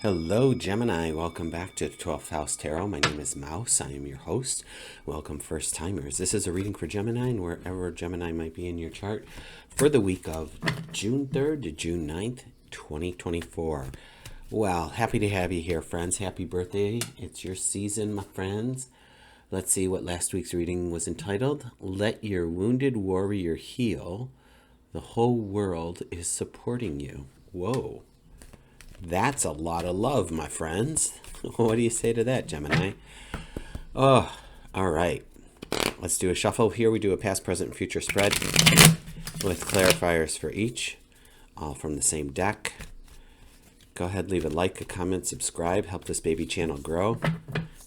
Hello, Gemini. Welcome back to 12th House Tarot. My name is Mouse. I am your host. Welcome, first timers. This is a reading for Gemini and wherever Gemini might be in your chart for the week of June 3rd to June 9th, 2024. Well, happy to have you here, friends. Happy birthday. It's your season, my friends. Let's see what last week's reading was entitled. Let your wounded warrior heal. The whole world is supporting you. Whoa. That's a lot of love, my friends. What do you say to that, Gemini? Oh, all right. Let's do a shuffle. Here we do a past, present, and future spread with clarifiers for each, all from the same deck. Go ahead, leave a like, a comment, subscribe, help this baby channel grow.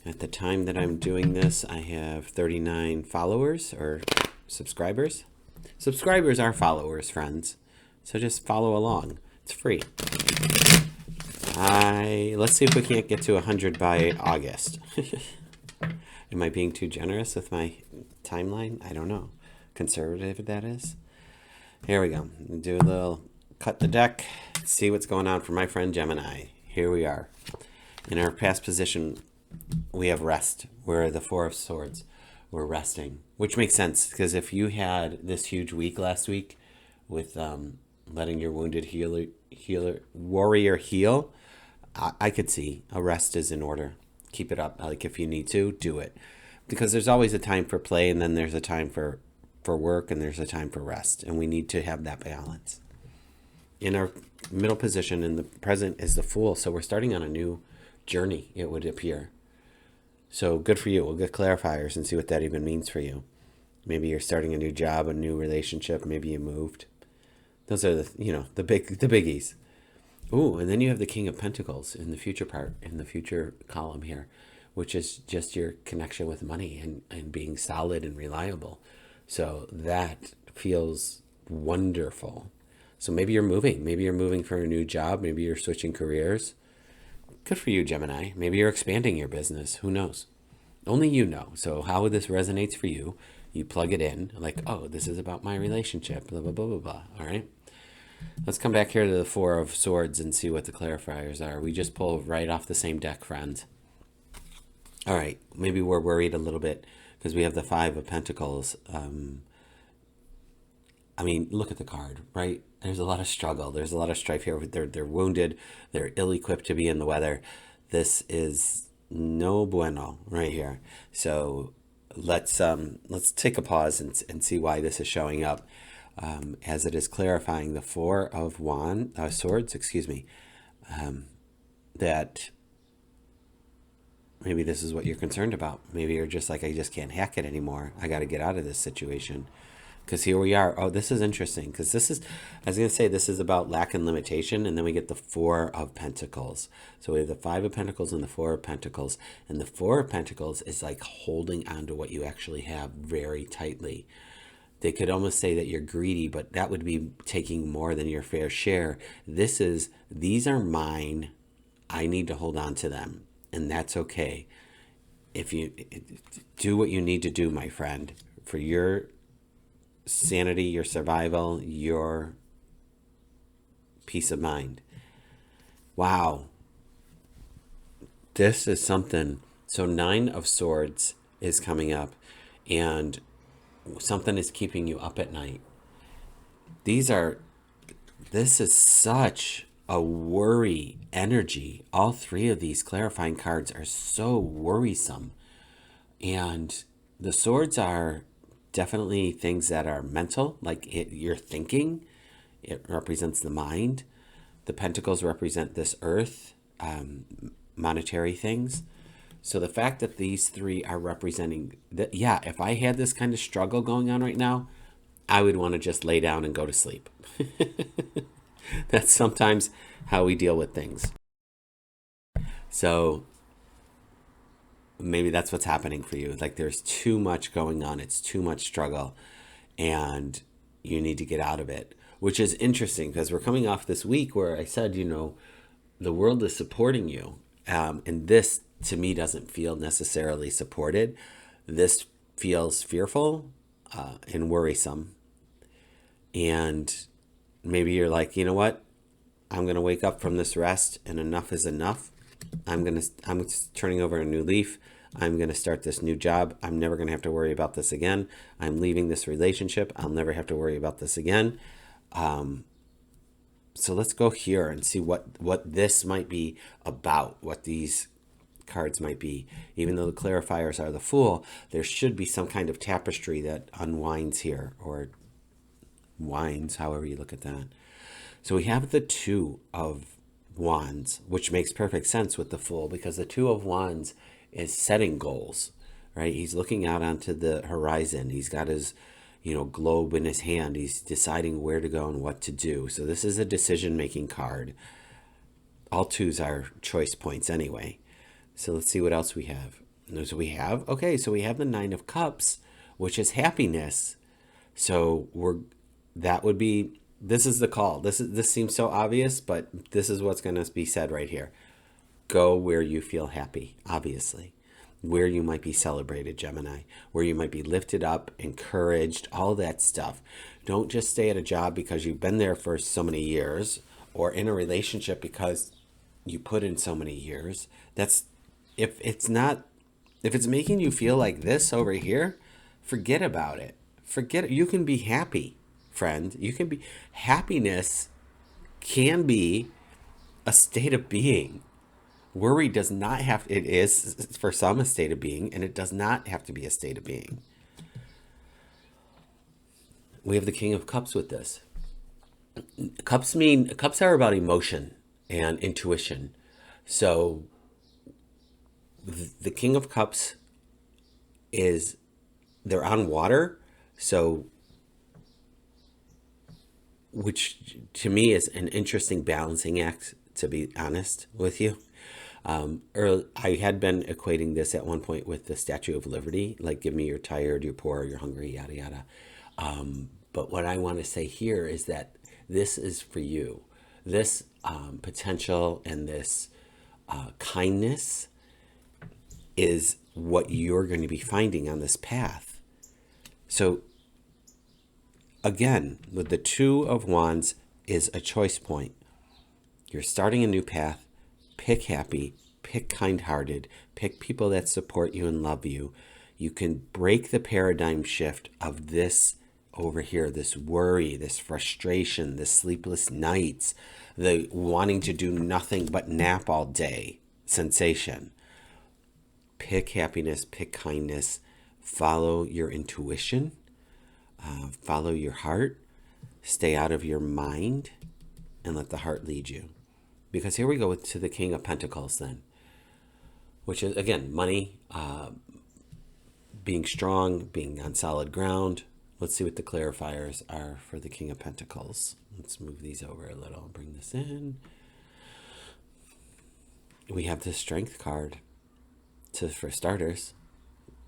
At the time that I'm doing this, I have 39 followers or subscribers. Subscribers are followers, friends. So just follow along. It's free. Let's see if we can't get to 100 by August. Am I being too generous with my timeline? I don't know. Conservative, that is. Here we go. Do a little cut the deck. See what's going on for my friend Gemini. Here we are. In our past position, we have rest. We're the Four of Swords. We're resting, which makes sense because if you had this huge week last week with letting your wounded warrior heal, I could see a rest is in order. Keep it up. Like if you need to, do it. Because there's always a time for play and then there's a time for work and there's a time for rest. And we need to have that balance. In our middle position in the present is the Fool. So we're starting on a new journey, it would appear. So good for you. We'll get clarifiers and see what that even means for you. Maybe you're starting a new job, a new relationship. Maybe you moved. Those are the biggies. Ooh, and then you have the King of Pentacles in the future part, in the future column here, which is just your connection with money and being solid and reliable. So that feels wonderful. So maybe you're moving. Maybe you're moving for a new job. Maybe you're switching careers. Good for you, Gemini. Maybe you're expanding your business. Who knows? Only you know. So how this resonates for you, you plug it in like, oh, this is about my relationship, blah, blah, blah, blah, blah. All right? Let's come back here to the Four of Swords and see what the clarifiers are. We just pull right off the same deck, friends. All right, maybe we're worried a little bit because we have the Five of Pentacles. I mean, look at the card, right? There's a lot of struggle. There's a lot of strife here. They're wounded. They're ill-equipped to be in the weather. This is no bueno right here. So let's take a pause and see why this is showing up. As it is clarifying the Four of Swords, that maybe this is what you're concerned about. Maybe you're just like, I just can't hack it anymore. I got to get out of this situation. Because here we are. Oh, this is interesting. Because this is, I was going to say, this is about lack and limitation. And then we get the Four of Pentacles. So we have the Five of Pentacles and the Four of Pentacles. And the Four of Pentacles is like holding on to what you actually have very tightly. They could almost say that you're greedy, but that would be taking more than your fair share. These are mine. I need to hold on to them. And that's okay. If you do what you need to do, my friend, for your sanity, your survival, your peace of mind. Wow. This is something. So Nine of Swords is coming up and something is keeping you up at night. This is such a worry energy. All three of these clarifying cards are so worrisome. And the swords are definitely things that are mental, like you're thinking. It represents the mind. The pentacles represent this earth, monetary things. So the fact that these three are representing that, yeah, if I had this kind of struggle going on right now, I would want to just lay down and go to sleep. That's sometimes how we deal with things. So maybe that's what's happening for you. Like there's too much going on. It's too much struggle and you need to get out of it, which is interesting because we're coming off this week where I said, the world is supporting you. And this to me doesn't feel necessarily supported. This feels fearful and worrisome. And maybe you're like, you know what? I'm going to wake up from this rest and enough is enough. I'm turning over a new leaf. I'm going to start this new job. I'm never going to have to worry about this again. I'm leaving this relationship. I'll never have to worry about this again. So let's go here and see what this might be about, what these cards might be. Even though the clarifiers are the Fool, there should be some kind of tapestry that unwinds here, or winds, however you look at that. So we have the Two of Wands, which makes perfect sense with the Fool, because the Two of Wands is setting goals, right? He's looking out onto the horizon. He's got his globe in his hand. He's deciding where to go and what to do. So this is a decision-making card. All twos are choice points anyway. So let's see what else we have. So we have the Nine of Cups, which is happiness. So this is the call. This seems so obvious, but this is what's going to be said right here. Go where you feel happy, obviously. Where you might be celebrated, Gemini, where you might be lifted up, encouraged, all that stuff. Don't just stay at a job because you've been there for so many years, or in a relationship because you put in so many years. If it's making you feel like this over here, forget about it. Forget it. You can be happy, friend. Happiness can be a state of being. Worry does not have, it is for some a state of being, and it does not have to be a state of being. We have the King of Cups with this. Cups are about emotion and intuition. So the King of Cups they're on water, so which to me is an interesting balancing act, to be honest with you. I had been equating this at one point with the Statue of Liberty, like give me you're tired, you're poor, you're hungry, yada yada. But what I want to say here is that this is for you. This potential and this kindness is what you're going to be finding on this path. So again, with the Two of Wands is a choice point. You're starting a new path. Pick happy, pick kind-hearted, pick people that support you and love you. You can break the paradigm shift of this over here, this worry, this frustration, this sleepless nights, the wanting to do nothing but nap all day sensation. Pick happiness, pick kindness, follow your intuition, follow your heart, stay out of your mind, and let the heart lead you. Because here we go to the King of Pentacles then, which is, again, money, being strong, being on solid ground. Let's see what the clarifiers are for the King of Pentacles. Let's move these over a little, bring this in. We have the Strength card for starters,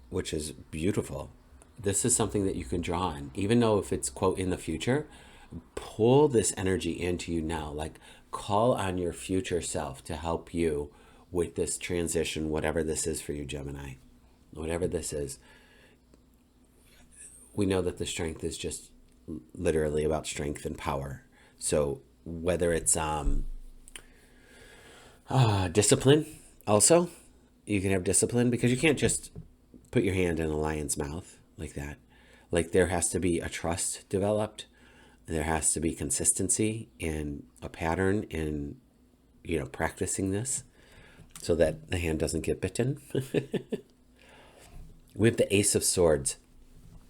which is beautiful. This is something that you can draw on, even though if it's, quote, in the future, pull this energy into you now. Like, call on your future self to help you with this transition, whatever this is for you, Gemini. Whatever this is. We know that the Strength is just literally about strength and power. So whether it's discipline also, you can have discipline, because you can't just put your hand in a lion's mouth like that. Like, there has to be a trust developed. There has to be consistency and a pattern in, practicing this so that the hand doesn't get bitten. We have the Ace of Swords.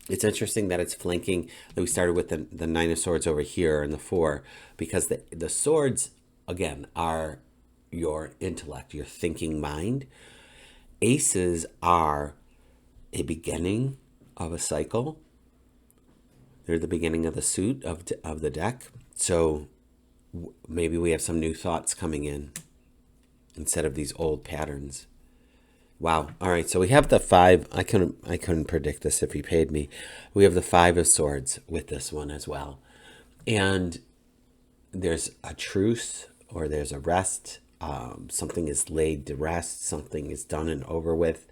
It's interesting that it's flanking, that we started with the Nine of Swords over here and the Four, because the swords, again, are your intellect, your thinking mind. Aces are a beginning of a cycle. They're the beginning of the suit of the deck. So maybe we have some new thoughts coming in instead of these old patterns. Wow. All right. So we have the Five. I couldn't predict this if he paid me. We have the Five of Swords with this one as well. And there's a truce, or there's a rest. Something is laid to rest. Something is done and over with.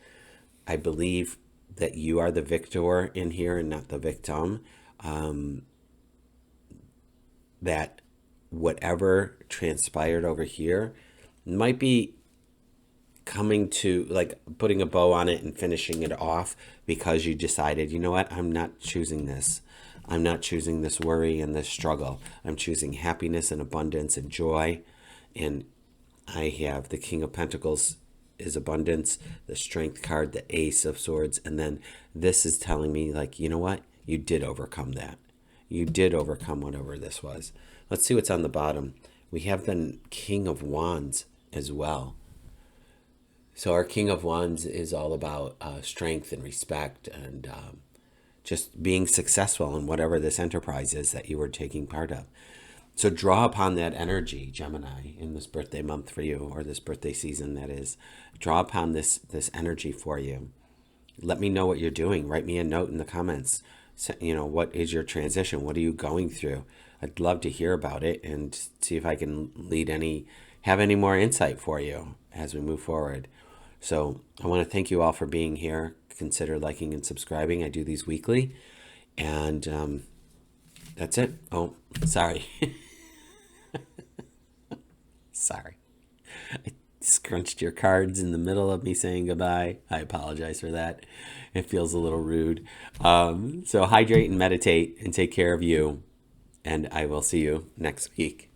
I believe that you are the victor in here and not the victim. That whatever transpired over here might be coming to, like, putting a bow on it and finishing it off because you decided, you know what, I'm not choosing this. I'm not choosing this worry and this struggle. I'm choosing happiness and abundance and joy. And I have the King of Pentacles is abundance, the Strength card, the Ace of Swords, and then this is telling me, like, you know what? You did overcome that. You did overcome whatever this was. Let's see what's on the bottom. We have the King of Wands as well. So our King of Wands is all about strength and respect and just being successful in whatever this enterprise is that you were taking part of. So draw upon that energy, Gemini, in this birthday month for you, or this birthday season, that is. Draw upon this energy for you. Let me know what you're doing. Write me a note in the comments. You know, what is your transition? What are you going through? I'd love to hear about it and see if I can have any more insight for you as we move forward. So I want to thank you all for being here. Consider liking and subscribing. I do these weekly. And that's it. Oh, sorry. Sorry. I scrunched your cards in the middle of me saying goodbye. I apologize for that. It feels a little rude. So hydrate and meditate and take care of you. And I will see you next week.